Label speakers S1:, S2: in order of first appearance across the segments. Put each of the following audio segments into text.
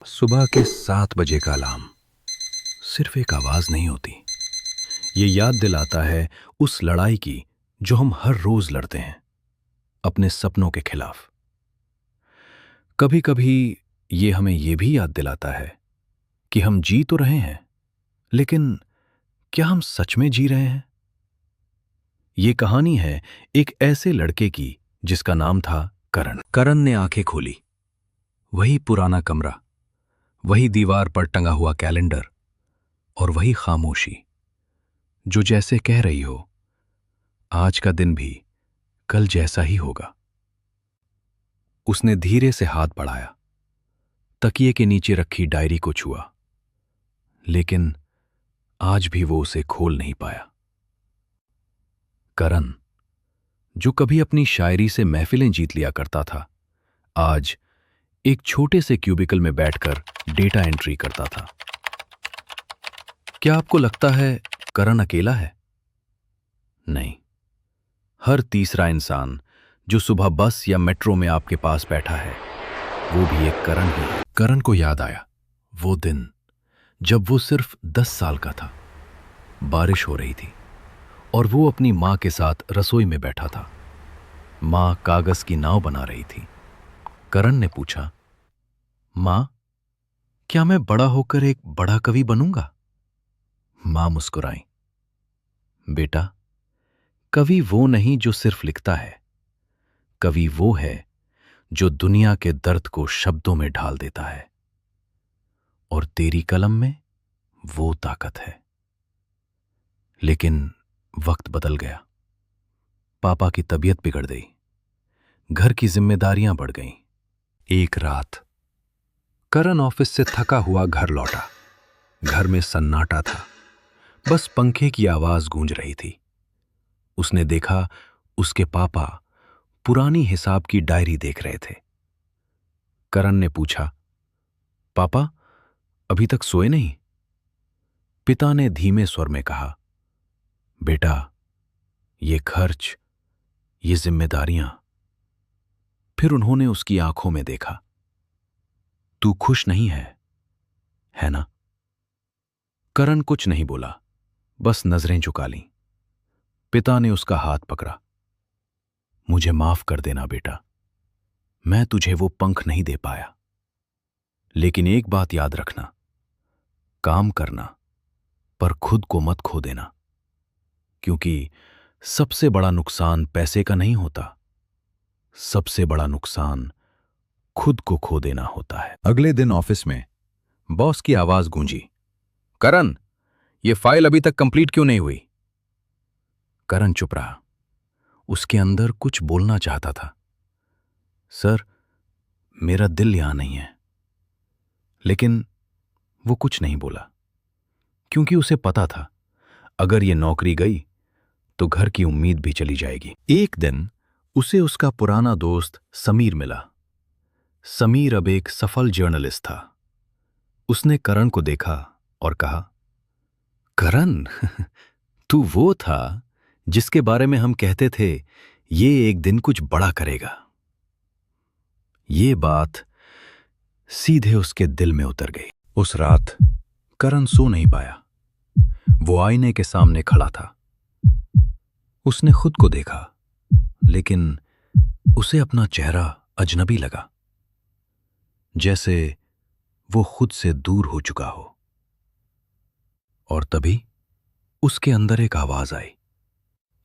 S1: सुबह के 7 बजे का अलार्म सिर्फ एक आवाज नहीं होती। ये याद दिलाता है उस लड़ाई की जो हम हर रोज लड़ते हैं, अपने सपनों के खिलाफ। कभी कभी ये हमें ये भी याद दिलाता है कि हम जी तो रहे हैं, लेकिन क्या हम सच में जी रहे हैं? ये कहानी है एक ऐसे लड़के की जिसका नाम था करण। करण ने आंखें खोली। वही पुराना कमरा, वही दीवार पर टंगा हुआ कैलेंडर और वही खामोशी जो जैसे कह रही हो, आज का दिन भी कल जैसा ही होगा। उसने धीरे से हाथ बढ़ाया, तकिए के नीचे रखी डायरी को छुआ, लेकिन आज भी वो उसे खोल नहीं पाया। करण, जो कभी अपनी शायरी से महफिलें जीत लिया करता था, आज एक छोटे से क्यूबिकल में बैठकर डेटा एंट्री करता था। क्या आपको लगता है करण अकेला है? नहीं। हर तीसरा इंसान जो सुबह बस या मेट्रो में आपके पास बैठा है, वो भी एक करण ही है। करण को याद आया वो दिन जब वो सिर्फ 10 साल का था। बारिश हो रही थी और वो अपनी मां के साथ रसोई में बैठा था। मां कागज की नाव बना रही थी। करण ने पूछा, मां, क्या मैं बड़ा होकर एक बड़ा कवि बनूंगा? मां मुस्कुराई। बेटा, कवि वो नहीं जो सिर्फ लिखता है, कवि वो है जो दुनिया के दर्द को शब्दों में ढाल देता है, और तेरी कलम में वो ताकत है। लेकिन वक्त बदल गया। पापा की तबीयत बिगड़ गई, घर की जिम्मेदारियां बढ़ गईं। एक रात करण ऑफिस से थका हुआ घर लौटा। घर में सन्नाटा था, बस पंखे की आवाज गूंज रही थी। उसने देखा उसके पापा पुरानी हिसाब की डायरी देख रहे थे। करण ने पूछा, पापा, अभी तक सोए नहीं? पिता ने धीमे स्वर में कहा, बेटा, ये खर्च, ये जिम्मेदारियां। फिर उन्होंने उसकी आंखों में देखा। तू खुश नहीं है ना? करण कुछ नहीं बोला, बस नजरें झुका लीं। पिता ने उसका हाथ पकड़ा। मुझे माफ कर देना बेटा, मैं तुझे वो पंख नहीं दे पाया। लेकिन एक बात याद रखना, काम करना, पर खुद को मत खो देना, क्योंकि सबसे बड़ा नुकसान पैसे का नहीं होता, सबसे बड़ा नुकसान खुद को खो देना होता है। अगले दिन ऑफिस में बॉस की आवाज गूंजी, करण, ये फाइल अभी तक कंप्लीट क्यों नहीं हुई? करण चुप रहा। उसके अंदर कुछ बोलना चाहता था। सर, मेरा दिल यहां नहीं है। लेकिन वो कुछ नहीं बोला, क्योंकि उसे पता था अगर ये नौकरी गई तो घर की उम्मीद भी चली जाएगी। एक दिन उसे उसका पुराना दोस्त समीर मिला। समीर अब एक सफल जर्नलिस्ट था। उसने करण को देखा और कहा, करण, तू वो था जिसके बारे में हम कहते थे ये एक दिन कुछ बड़ा करेगा। ये बात सीधे उसके दिल में उतर गई। उस रात करण सो नहीं पाया। वो आईने के सामने खड़ा था। उसने खुद को देखा, लेकिन उसे अपना चेहरा अजनबी लगा, जैसे वो खुद से दूर हो चुका हो। और तभी उसके अंदर एक आवाज आई,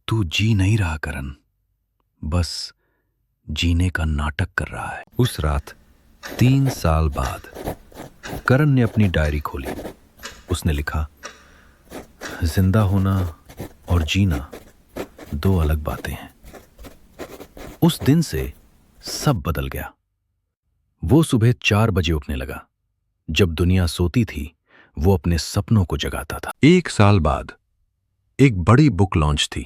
S1: तू जी नहीं रहा करण, बस जीने का नाटक कर रहा है। उस रात 3 साल बाद करण ने अपनी डायरी खोली। उसने लिखा, जिंदा होना और जीना 2 अलग बातें हैं। उस दिन से सब बदल गया। वो सुबह 4 बजे उठने लगा। जब दुनिया सोती थी, वो अपने सपनों को जगाता था। 1 साल बाद एक बड़ी बुक लॉन्च थी।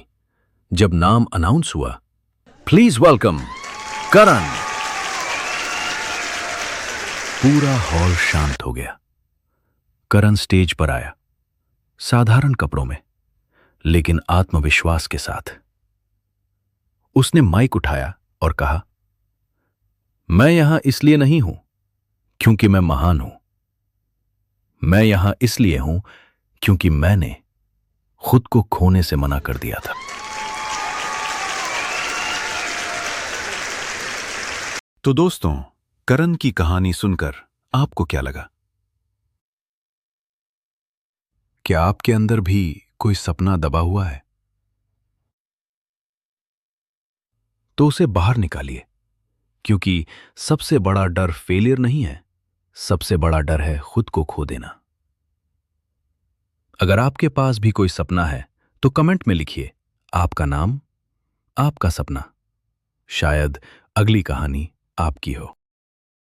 S1: जब नाम अनाउंस हुआ, प्लीज वेलकम करण, पूरा हॉल शांत हो गया। करण स्टेज पर आया, साधारण कपड़ों में, लेकिन आत्मविश्वास के साथ। उसने माइक उठाया और कहा, मैं यहां इसलिए नहीं हूं क्योंकि मैं महान हूं, मैं यहां इसलिए हूं क्योंकि मैंने खुद को खोने से मना कर दिया था।
S2: तो दोस्तों, करण की कहानी सुनकर आपको क्या लगा?
S1: क्या आपके अंदर भी कोई सपना दबा हुआ है? तो उसे बाहर निकालिए, क्योंकि सबसे बड़ा डर फेलियर नहीं है, सबसे बड़ा डर है खुद को खो देना। अगर आपके पास भी कोई सपना है तो कमेंट में लिखिए आपका नाम, आपका सपना। शायद अगली कहानी आपकी हो।